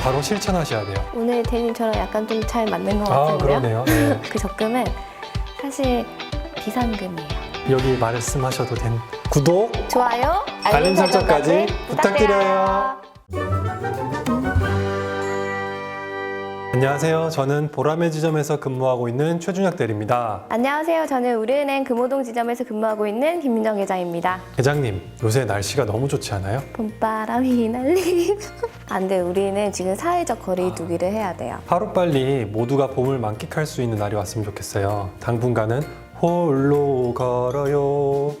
바로 실천하셔야 돼요. 오늘 대님처럼 약간 좀 잘 맞는 것 아, 같은데요. 그러네요. 네. 그 적금은 사실 비상금이에요. 여기 말씀하셔도 된 구독, 좋아요, 알림 설정까지 부탁드려요. 안녕하세요. 저는 보라매 지점에서 근무하고 있는 최준혁 대리입니다. 안녕하세요. 저는 우리은행 금호동 지점에서 근무하고 있는 김민정 계장입니다. 계장님, 요새 날씨가 너무 좋지 않아요? 봄바람이 날리는 안 돼. 우리는 지금 사회적 거리두기를 해야 돼요. 하루빨리 모두가 봄을 만끽할 수 있는 날이 왔으면 좋겠어요. 당분간은 홀로 걸어요.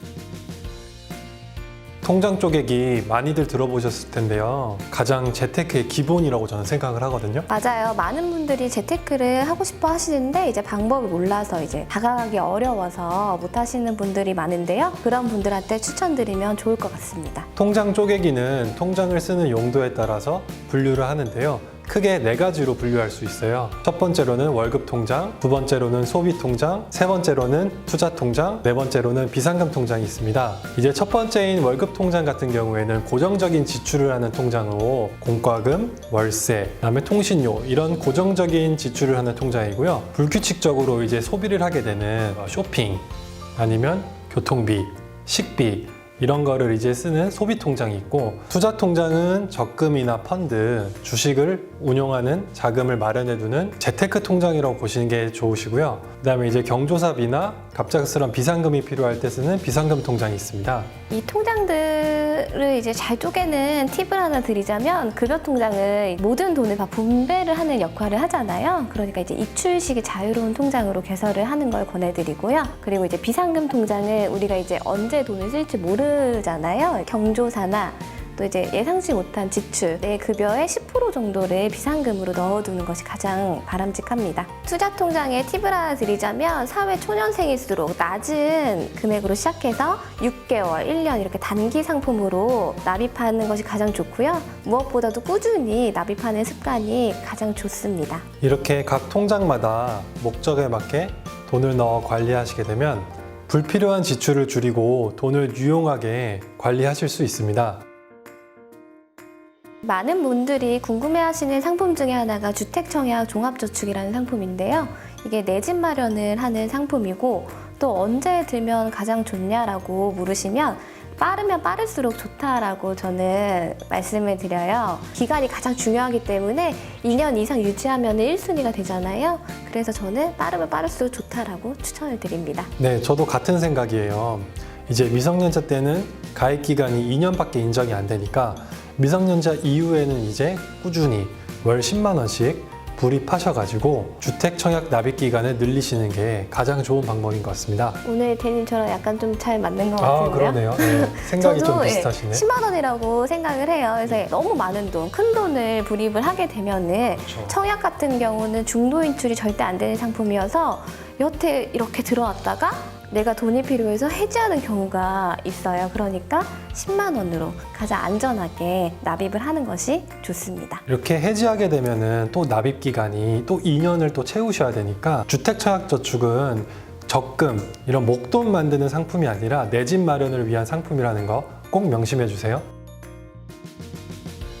통장 쪼개기 많이들 들어보셨을 텐데요. 가장 재테크의 기본이라고 저는 생각을 하거든요. 맞아요. 많은 분들이 재테크를 하고 싶어 하시는데 이제 방법을 몰라서 이제 다가가기 어려워서 못 하시는 분들이 많은데요. 그런 분들한테 추천드리면 좋을 것 같습니다. 통장 쪼개기는 통장을 쓰는 용도에 따라서 분류를 하는데요. 크게 4가지로 분류할 수 있어요. 첫 번째로는 월급 통장, 두 번째로는 소비 통장, 세 번째로는 투자 통장, 네 번째로는 비상금 통장이 있습니다. 이제 첫 번째인 월급 통장 같은 경우에는 고정적인 지출을 하는 통장으로 공과금, 월세, 그다음에 통신료 이런 고정적인 지출을 하는 통장이고요. 불규칙적으로 이제 소비를 하게 되는 쇼핑 아니면 교통비, 식비 이런 거를 이제 쓰는 소비 통장이 있고, 투자 통장은 적금이나 펀드, 주식을 운용하는 자금을 마련해 두는 재테크 통장이라고 보시는 게 좋으시고요. 그다음에 이제 경조사비나 갑작스러운 비상금이 필요할 때 쓰는 비상금 통장이 있습니다. 이 통장들을 이제 잘 쪼개는 팁을 하나 드리자면, 급여 통장은 모든 돈을 다 분배를 하는 역할을 하잖아요. 그러니까 이제 입출식이 자유로운 통장으로 개설을 하는 걸 권해드리고요. 그리고 이제 비상금 통장은 우리가 이제 언제 돈을 쓸지 모르잖아요. 경조사나 또 이제 예상치 못한 지출, 내 급여의 10% 정도를 비상금으로 넣어두는 것이 가장 바람직합니다. 투자 통장에 팁을 하나 드리자면, 사회 초년생일수록 낮은 금액으로 시작해서 6개월, 1년 이렇게 단기 상품으로 납입하는 것이 가장 좋고요. 무엇보다도 꾸준히 납입하는 습관이 가장 좋습니다. 이렇게 각 통장마다 목적에 맞게 돈을 넣어 관리하시게 되면 불필요한 지출을 줄이고 돈을 유용하게 관리하실 수 있습니다. 많은 분들이 궁금해하시는 상품 중에 하나가 주택청약 종합저축이라는 상품인데요. 이게 내 집 마련을 하는 상품이고, 또 언제 들면 가장 좋냐라고 물으시면 빠르면 빠를수록 좋다라고 저는 말씀을 드려요. 기간이 가장 중요하기 때문에 2년 이상 유지하면 1순위가 되잖아요. 그래서 저는 빠르면 빠를수록 좋다라고 추천을 드립니다. 네, 저도 같은 생각이에요. 이제 미성년자 때는 가입 기간이 2년밖에 인정이 안 되니까 미성년자 이후에는 이제 꾸준히 월 10만 원씩 불입하셔가지고 주택 청약 납입 기간을 늘리시는 게 가장 좋은 방법인 것 같습니다. 오늘 대님처럼 약간 좀 잘 맞는 것 아, 같은데요. 그러네요. 네, 생각이 좀 저도 비슷하시네. 10만 원이라고 생각을 해요. 그래서 너무 많은 돈, 큰 돈을 불입을 하게 되면은 그렇죠. 청약 같은 경우는 중도 인출이 절대 안 되는 상품이어서 여태 이렇게 들어왔다가 내가 돈이 필요해서 해지하는 경우가 있어요. 그러니까 10만 원으로 가장 안전하게 납입을 하는 것이 좋습니다. 이렇게 해지하게 되면은 또 납입 기간이 또 2년을 또 채우셔야 되니까 주택청약저축은 적금, 이런 목돈 만드는 상품이 아니라 내 집 마련을 위한 상품이라는 거 꼭 명심해 주세요.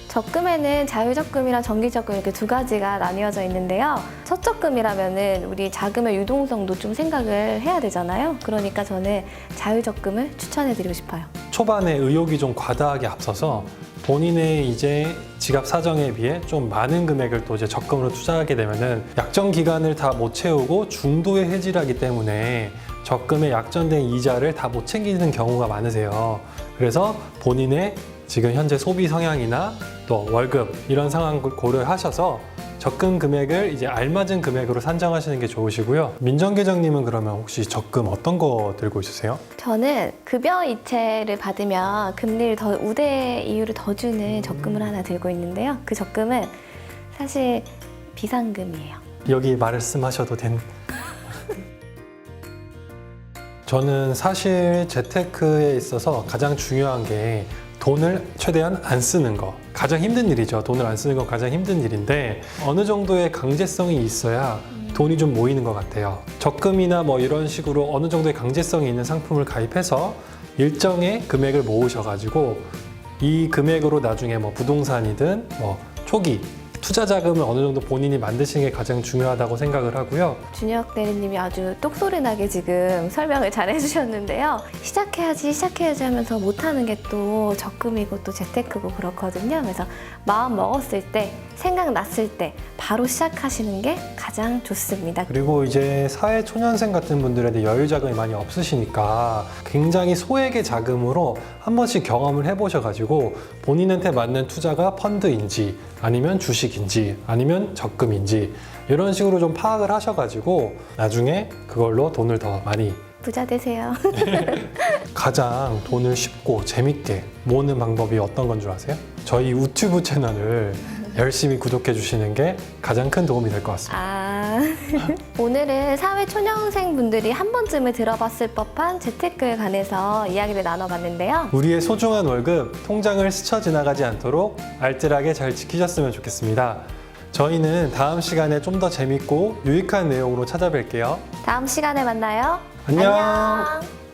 적금에는 자유적금이랑 정기적금 이렇게 두 가지가 나뉘어져 있는데요. 첫 적금이라면은 우리 자금의 유동성도 좀 생각을 해야 되잖아요. 그러니까 저는 자유적금을 추천해드리고 싶어요. 초반에 의욕이 좀 과다하게 앞서서 본인의 이제 지갑 사정에 비해 좀 많은 금액을 또 이제 적금으로 투자하게 되면은 약정 기간을 다 못 채우고 중도에 해지를 하기 때문에 적금의 약정된 이자를 다 못 챙기는 경우가 많으세요. 그래서 본인의 지금 현재 소비 성향이나 또 월급 이런 상황을 고려하셔서 적금 금액을 이제 알맞은 금액으로 산정하시는 게 좋으시고요. 민정 계장님은 그러면 혹시 적금 어떤 거 들고 있으세요? 저는 급여 이체를 받으면 금리를 더 우대 이율을 더 주는 적금을 하나 들고 있는데요. 그 적금은 사실 비상금이에요. 여기 말씀하셔도 된. 저는 사실 재테크에 있어서 가장 중요한 게 돈을 최대한 안 쓰는 거. 가장 힘든 일이죠. 돈을 안 쓰는 건 가장 힘든 일인데 어느 정도의 강제성이 있어야 돈이 좀 모이는 것 같아요. 적금이나 뭐 이런 식으로 어느 정도의 강제성이 있는 상품을 가입해서 일정의 금액을 모으셔가지고 이 금액으로 나중에 뭐 부동산이든 뭐 초기 투자 자금을 어느 정도 본인이 만드시는 게 가장 중요하다고 생각을 하고요. 준혁 대리님이 아주 똑소리 나게 지금 설명을 잘 해주셨는데요. 시작해야지 하면서 못하는 게 또 적금이고 또 재테크고 그렇거든요. 그래서 마음 먹었을 때, 생각났을 때 바로 시작하시는 게 가장 좋습니다. 그리고 이제 사회 초년생 같은 분들한테 여유 자금이 많이 없으시니까 굉장히 소액의 자금으로 한 번씩 경험을 해보셔가지고 본인한테 맞는 투자가 펀드인지 아니면 주식인지 아니면 적금인지 이런 식으로 좀 파악을 하셔가지고 나중에 그걸로 돈을 더 많이 부자 되세요. 가장 돈을 쉽고 재밌게 모으는 방법이 어떤 건 줄 아세요? 저희 유튜브 채널을 열심히 구독해 주시는 게 가장 큰 도움이 될 것 같습니다. 오늘은 사회 초년생 분들이 한 번쯤은 들어봤을 법한 재테크에 관해서 이야기를 나눠봤는데요. 우리의 소중한 월급, 통장을 스쳐 지나가지 않도록 알뜰하게 잘 지키셨으면 좋겠습니다. 저희는 다음 시간에 좀 더 재밌고 유익한 내용으로 찾아뵐게요. 다음 시간에 만나요. 안녕. 안녕.